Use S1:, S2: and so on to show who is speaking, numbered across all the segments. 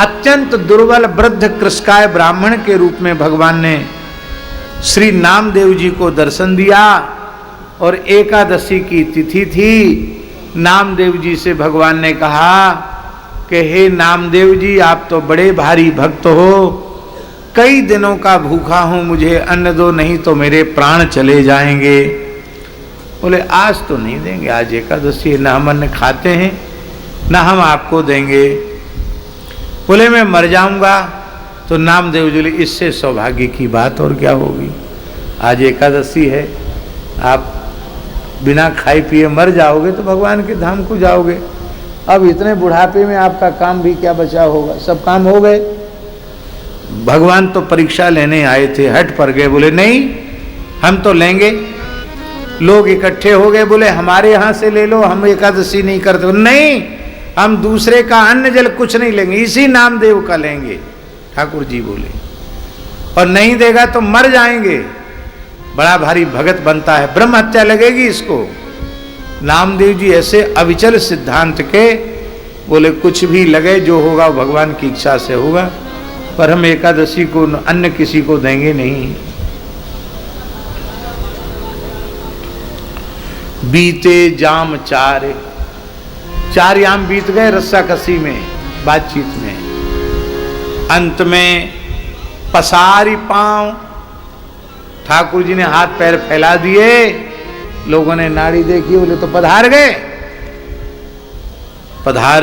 S1: अत्यंत दुर्बल वृद्ध कृष्काय ब्राह्मण के रूप में भगवान ने श्री नामदेव जी को दर्शन दिया। और एकादशी की तिथि थी। नामदेव जी से भगवान ने कहा कि हे नामदेव जी, आप तो बड़े भारी भक्त हो, कई दिनों का भूखा हूं, मुझे अन्न दो, नहीं तो मेरे प्राण चले जाएंगे। बोले आज तो नहीं देंगे, आज एकादशी है, ना हम अन्न खाते हैं ना हम आपको देंगे। बोले मैं मर जाऊंगा। तो नामदेव जी, इससे सौभाग्य की बात और क्या होगी, आज एकादशी है, आप बिना खाए पिए मर जाओगे तो भगवान के धाम को जाओगे। अब इतने बुढ़ापे में आपका काम भी क्या बचा होगा, सब काम हो गए। भगवान तो परीक्षा लेने आए थे, हट पर गए, बोले नहीं हम तो लेंगे। लोग इकट्ठे हो गए, बोले हमारे यहाँ से ले लो, हम एकादशी नहीं करते। नहीं, हम दूसरे का अन्न जल कुछ नहीं लेंगे, इसी नामदेव का लेंगे। ठाकुर जी बोले और नहीं देगा तो मर जाएंगे। बड़ा भारी भगत बनता है, ब्रह्म हत्या लगेगी इसको। नामदेव जी ऐसे अविचल सिद्धांत के, बोले कुछ भी लगे, जो होगा वो भगवान की इच्छा से होगा, पर हम एकादशी को अन्न किसी को देंगे नहीं। बीते जाम चार याम बीत गए रस्सा कसी में, बातचीत में। अंत में पसारी पांव, ठाकुर जी ने हाथ पैर फैला दिए। लोगों ने नाड़ी देखी, बोले तो पधार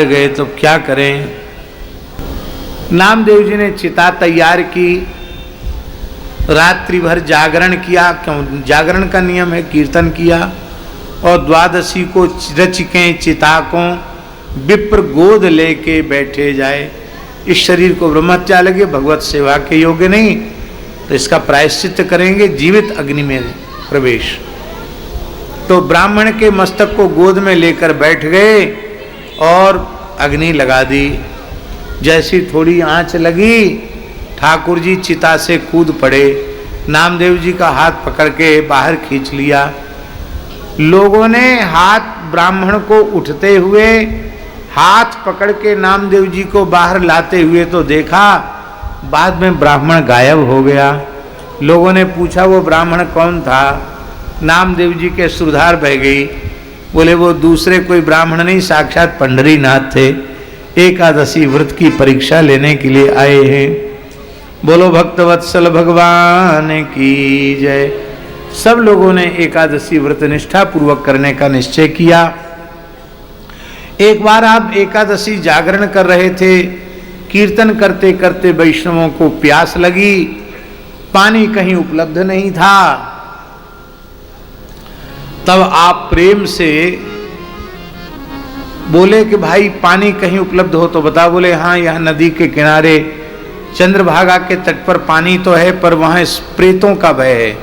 S1: गए तो क्या करें। नामदेव जी ने चिता तैयार की, रात्रि भर जागरण किया, क्यों जागरण का नियम है, कीर्तन किया। और द्वादशी को रचिकें चिता को विप्र गोद लेके बैठे जाए। इस शरीर को ब्रह्महत्या लगे, भगवत सेवा के योग्य नहीं, तो इसका प्रायश्चित करेंगे, जीवित अग्नि में प्रवेश। तो ब्राह्मण के मस्तक को गोद में लेकर बैठ गए और अग्नि लगा दी। जैसी थोड़ी आंच लगी, ठाकुर जी चिता से कूद पड़े, नामदेव जी का हाथ पकड़ के बाहर खींच लिया। लोगों ने हाथ ब्राह्मण को उठते हुए, हाथ पकड़ के नामदेव जी को बाहर लाते हुए तो देखा, बाद में ब्राह्मण गायब हो गया। लोगों ने पूछा वो ब्राह्मण कौन था, नामदेव जी के सुधार बह गई। बोले वो दूसरे कोई ब्राह्मण नहीं, साक्षात पंढरीनाथ थे, एकादशी व्रत की परीक्षा लेने के लिए आए हैं। बोलो भक्तवत्सल भगवान की जय। सब लोगों ने एकादशी व्रत निष्ठा पूर्वक करने का निश्चय किया। एक बार आप एकादशी जागरण कर रहे थे, कीर्तन करते करते वैष्णवों को प्यास लगी, पानी कहीं उपलब्ध नहीं था। तब आप प्रेम से बोले कि भाई पानी कहीं उपलब्ध हो तो बता। बोले हाँ, यहाँ नदी के किनारे चंद्रभागा के तट पर पानी तो है, पर वहां प्रेतों का भय है,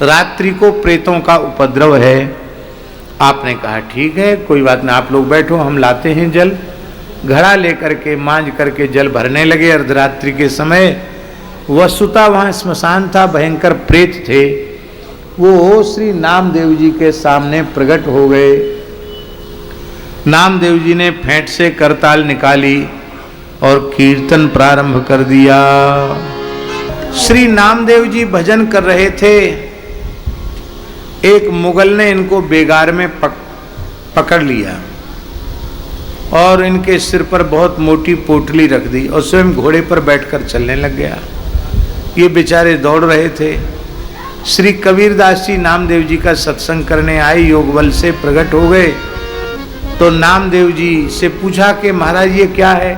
S1: रात्रि को प्रेतों का उपद्रव है। आपने कहा ठीक है, कोई बात नहीं, आप लोग बैठो, हम लाते हैं जल। घड़ा लेकर के मांझ करके जल भरने लगे। अर्धरात्रि के समय वस्तुतः वहां श्मशान था, भयंकर प्रेत थे, वो श्री नामदेव जी के सामने प्रकट हो गए। नामदेव जी ने फेंट से करताल निकाली और कीर्तन प्रारंभ कर दिया। श्री नामदेव जी भजन कर रहे थे। एक मुगल ने इनको बेगार में पकड़ लिया और इनके सिर पर बहुत मोटी पोटली रख दी और स्वयं घोड़े पर बैठकर चलने लग गया। ये बेचारे दौड़ रहे थे। श्री कबीरदास जी नामदेव जी का सत्संग करने आए, योग बल से प्रकट हो गए। तो नामदेव जी से पूछा कि महाराज ये क्या है,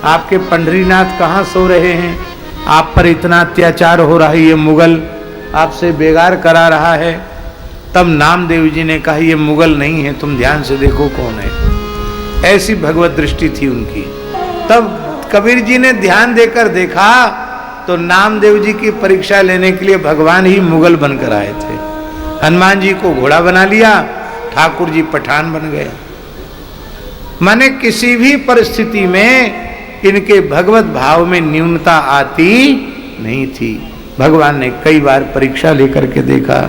S1: आपके पंढरीनाथ कहाँ सो रहे हैं, आप पर इतना अत्याचार हो रहा है, ये मुगल आपसे बेगार करा रहा है। तब नामदेव जी ने कहा ये मुगल नहीं है, तुम ध्यान से देखो कौन है। ऐसी भगवत दृष्टि थी उनकी। तब कबीर जी ने ध्यान देकर देखा तो नामदेव जी की परीक्षा लेने के लिए भगवान ही मुगल बनकर आए थे। हनुमान जी को घोड़ा बना लिया, ठाकुर जी पठान बन गए। माने किसी भी परिस्थिति में इनके भगवत भाव में न्यूनता आती नहीं थी। भगवान ने कई बार परीक्षा लेकर के देखा।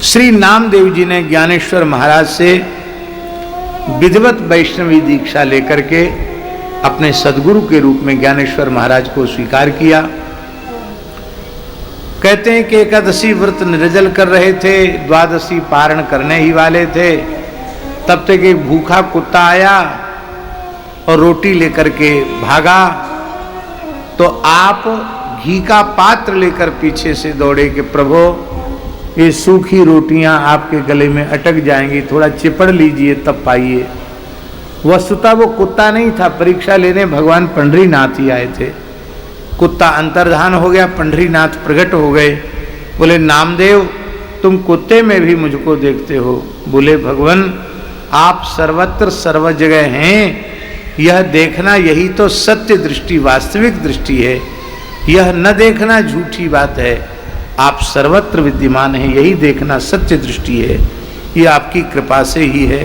S1: श्री नामदेव जी ने ज्ञानेश्वर महाराज से विधिवत वैष्णवी दीक्षा लेकर के अपने सदगुरु के रूप में ज्ञानेश्वर महाराज को स्वीकार किया। कहते हैं कि एकादशी व्रत निर्जल कर रहे थे, द्वादशी पारण करने ही वाले थे, तब तक एक भूखा कुत्ता आया और रोटी लेकर के भागा। तो आप घी का पात्र लेकर पीछे से दौड़े कि प्रभु ये सूखी रोटियां आपके गले में अटक जाएंगी, थोड़ा चिपड़ लीजिए तब पाइए। वस्तुतः वो कुत्ता नहीं था, परीक्षा लेने भगवान पंढरीनाथ ही आए थे। कुत्ता अंतर्धान हो गया, पंढरीनाथ प्रकट हो गए। बोले नामदेव तुम कुत्ते में भी मुझको देखते हो? बोले भगवान आप सर्वत्र सर्व जगह हैं, यह देखना यही तो सत्य दृष्टि वास्तविक दृष्टि है, यह न देखना झूठी बात है। आप सर्वत्र विद्यमान हैं, यही देखना सत्य दृष्टि है, ये आपकी कृपा से ही है।